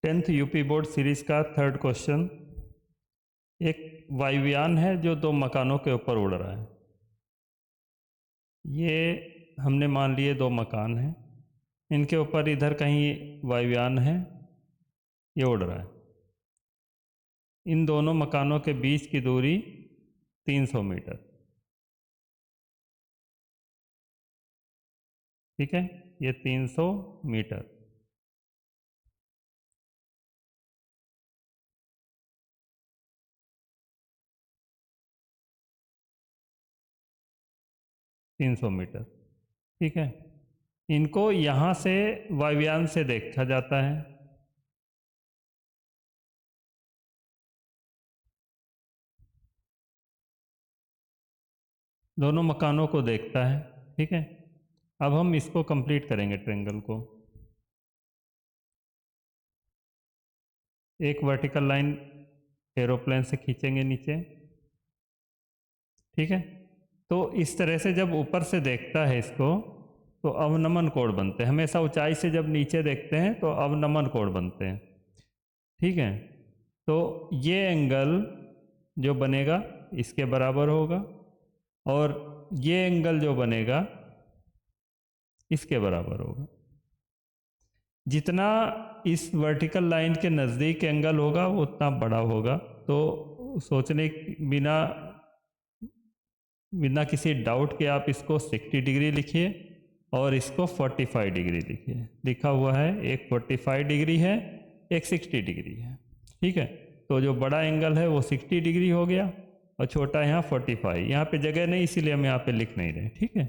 10th UP board series का third question. एक वायुयान है जो दो मकानों के ऊपर उड़ रहा है। ये हमने मान लिए दो मकान हैं, इनके ऊपर इधर कहीं वायुयान है, ये उड़ रहा है। इन दोनों मकानों के बीच की दूरी 300 मीटर। ठीक है, ये 300 मीटर। ठीक है, इनको यहाँ से वायुयान से देखा जाता है। दोनों मकानों को देखता है। ठीक है, अब हम इसको कंप्लीट करेंगे। ट्रेंगल को एक वर्टिकल लाइन एरोप्लेन से खींचेंगे नीचे। ठीक है, तो इस तरह से जब ऊपर से देखता है इसको तो अवनमन कोण बनते हैं। हमेशा ऊंचाई से जब नीचे देखते हैं तो अवनमन कोण बनते हैं। ठीक है, तो ये एंगल जो बनेगा इसके बराबर होगा और ये एंगल जो बनेगा इसके बराबर होगा। जितना इस वर्टिकल लाइन के नज़दीक एंगल होगा वो उतना बड़ा होगा। तो सोचने बिना किसी डाउट के आप इसको 60 डिग्री लिखिए और इसको 45 डिग्री लिखिए। लिखा हुआ है, एक 45 डिग्री है, एक 60 डिग्री है। ठीक है, तो जो बड़ा एंगल है वो 60 डिग्री हो गया और छोटा यहाँ 45। यहाँ पे जगह नहीं इसीलिए हम यहाँ पे लिख नहीं रहे। ठीक है,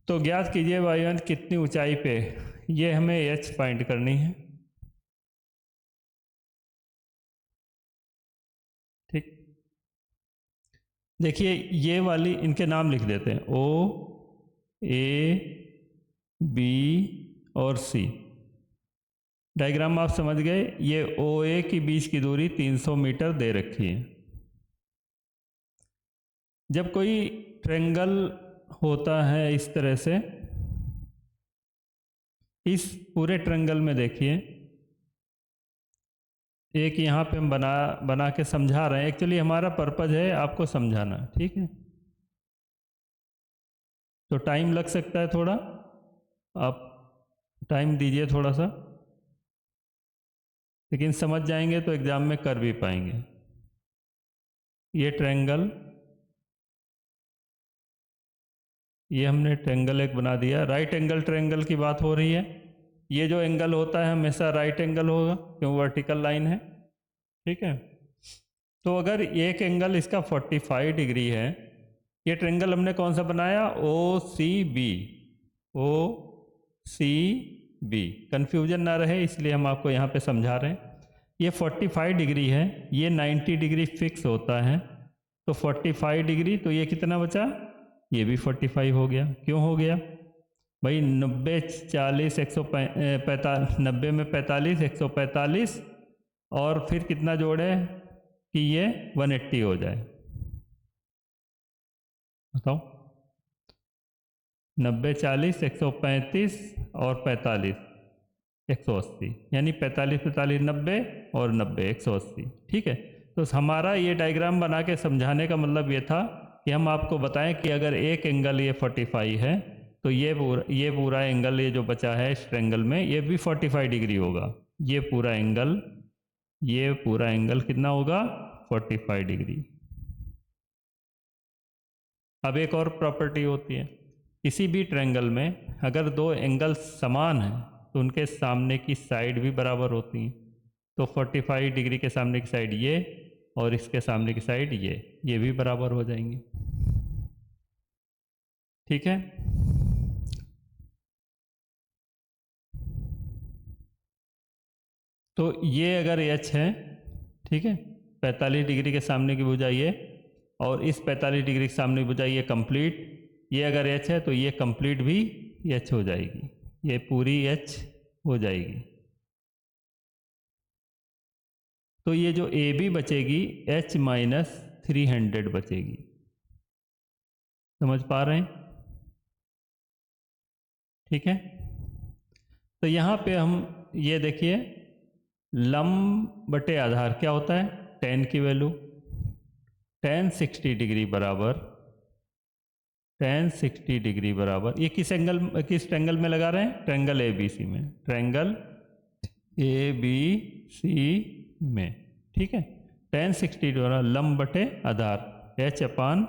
तो ज्ञात कीजिए वायुयान कितनी ऊंचाई पे। ये हमें एच फाइंड करनी है। ठीक, देखिए ये वाली इनके नाम लिख देते हैं, ओ, ए, बी और सी। डायग्राम आप समझ गए। ये ओ ए की बीच की दूरी 300 मीटर दे रखी है। जब कोई ट्रेंगल होता है इस तरह से, इस पूरे ट्रेंगल में देखिए, एक यहाँ पे हम बना के समझा रहे हैं। एक्चुअली हमारा पर्पज है आपको समझाना। ठीक है, तो टाइम लग सकता है थोड़ा, आप टाइम दीजिए थोड़ा सा, लेकिन समझ जाएंगे तो एग्जाम में कर भी पाएंगे। ये ट्रेंगल, ये हमने ट्रेंगल एक बना दिया। राइट एंगल ट्रेंगल की बात हो रही है। ये जो एंगल होता है हमेशा राइट एंगल होगा क्यों, वर्टिकल लाइन है। ठीक है, तो अगर एक एंगल इसका 45 डिग्री है, ये ट्रेंगल हमने कौन सा बनाया, ओ सी बी। ओ सी बी, कन्फ्यूजन ना रहे इसलिए हम आपको यहाँ पे समझा रहे हैं। ये 45 डिग्री है, ये 90 डिग्री फिक्स होता है, तो 45 डिग्री, तो ये कितना बचा, ये भी 45 हो गया। क्यों हो गया भाई, 90 40 145, 90 में 45 145 और फिर कितना जोड़े कि ये 180 हो जाए। बताओ, 90 40 135 और 45 180, यानी 45 45 90 और 90 180। ठीक है, तो हमारा ये डायग्राम बना के समझाने का मतलब ये था कि हम आपको बताएं कि अगर एक एंगल ये 45 है तो ये पूरा एंगल ये जो बचा है इस ट्रेंगल में ये भी 45 डिग्री होगा। ये पूरा एंगल कितना होगा, 45 डिग्री। अब एक और प्रॉपर्टी होती है, किसी भी ट्रेंगल में अगर दो एंगल समान हैं तो उनके सामने की साइड भी बराबर होती हैं। तो 45 डिग्री के सामने की साइड ये और इसके सामने की साइड ये भी बराबर हो जाएंगे। ठीक है, तो ये अगर एच है, ठीक है, 45 डिग्री के सामने की भुजा ये और इस 45 डिग्री के सामने की भुजा ये कंप्लीट, ये अगर एच है तो ये कंप्लीट भी एच हो जाएगी, ये पूरी एच हो जाएगी। तो ये जो ए बी बचेगी एच माइनस 300 बचेगी। समझ पा रहे हैं? ठीक है, तो यहाँ पे हम ये देखिए लंब बटे आधार क्या होता है, tan की वैल्यू tan 60 डिग्री बराबर tan 60 डिग्री बराबर, ये किस ट्रेंगल में लगा रहे हैं, ट्रेंगल ABC में, ट्रेंगल ABC में, ठीक है। tan 60 द्वारा लंब बटे आधार h अपान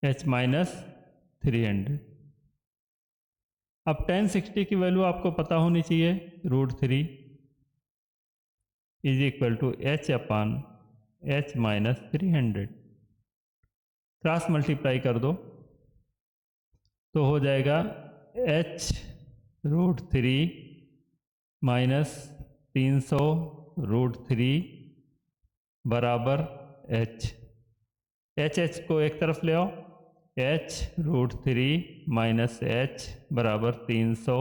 h माइनस 300। अब tan 60 की वैल्यू आपको पता होनी चाहिए, √3 is equal to h upon h minus 300। Cross multiply कर दो तो हो जाएगा h √3 माइनस 300 √3 बराबर h। h को एक तरफ ले आओ, h √3 माइनस h बराबर 300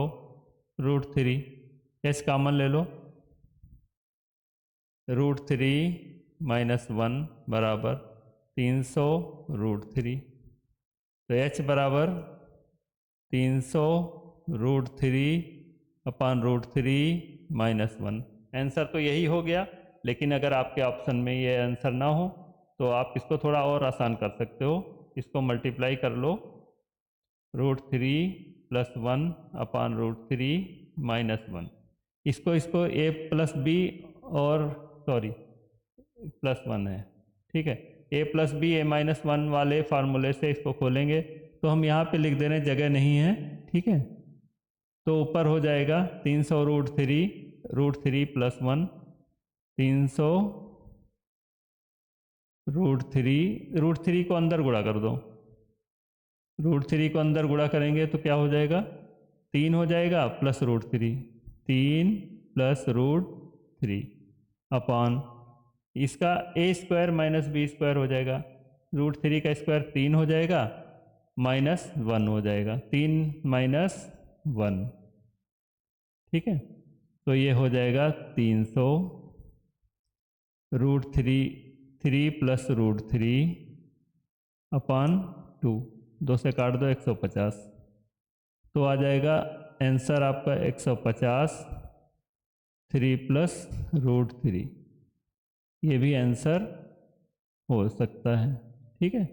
√3, h कॉमन ले लो, √3 माइनस 1 बराबर 300 √3, तो h बराबर 300 √3 अपान √3 माइनस 1। आंसर तो यही हो गया, लेकिन अगर आपके ऑप्शन में ये आंसर ना हो तो आप इसको थोड़ा और आसान कर सकते हो, इसको मल्टीप्लाई कर लो, √3 प्लस 1 अपान √3 माइनस 1, इसको a प्लस बी और प्लस 1 है, ठीक है, a plus B a minus 1 वाले फार्मूले से इसको खोलेंगे तो हम यहाँ पे लिख दे रहे हैं, जगह नहीं है, ठीक है। तो ऊपर हो जाएगा 300 √3 प्लस 1, 300 √3 को अंदर गुणा कर दो, √3 को अंदर गुणा करेंगे तो क्या हो जाएगा, 3 हो जाएगा प्लस √3, 3 प्लस √3 अपान इसका a² माइनस b² हो जाएगा, √3 का स्क्वायर 3 हो जाएगा, माइनस 1 हो जाएगा, 3 माइनस 1, ठीक है। तो ये हो जाएगा 300 √3 प्लस √3 अपान 2, 2 से काट दो 150, तो आ जाएगा आंसर आपका 150, 3 प्लस √3, ये भी आंसर हो सकता है, ठीक है।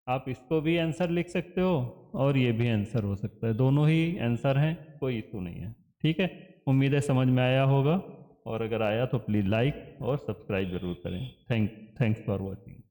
आप इसको भी आंसर लिख सकते हो और ये भी आंसर हो सकता है, दोनों ही आंसर हैं, कोई इशू नहीं है, ठीक है। उम्मीद है समझ में आया होगा, और अगर आया तो प्लीज़ लाइक और सब्सक्राइब जरूर करें। Thanks for watching.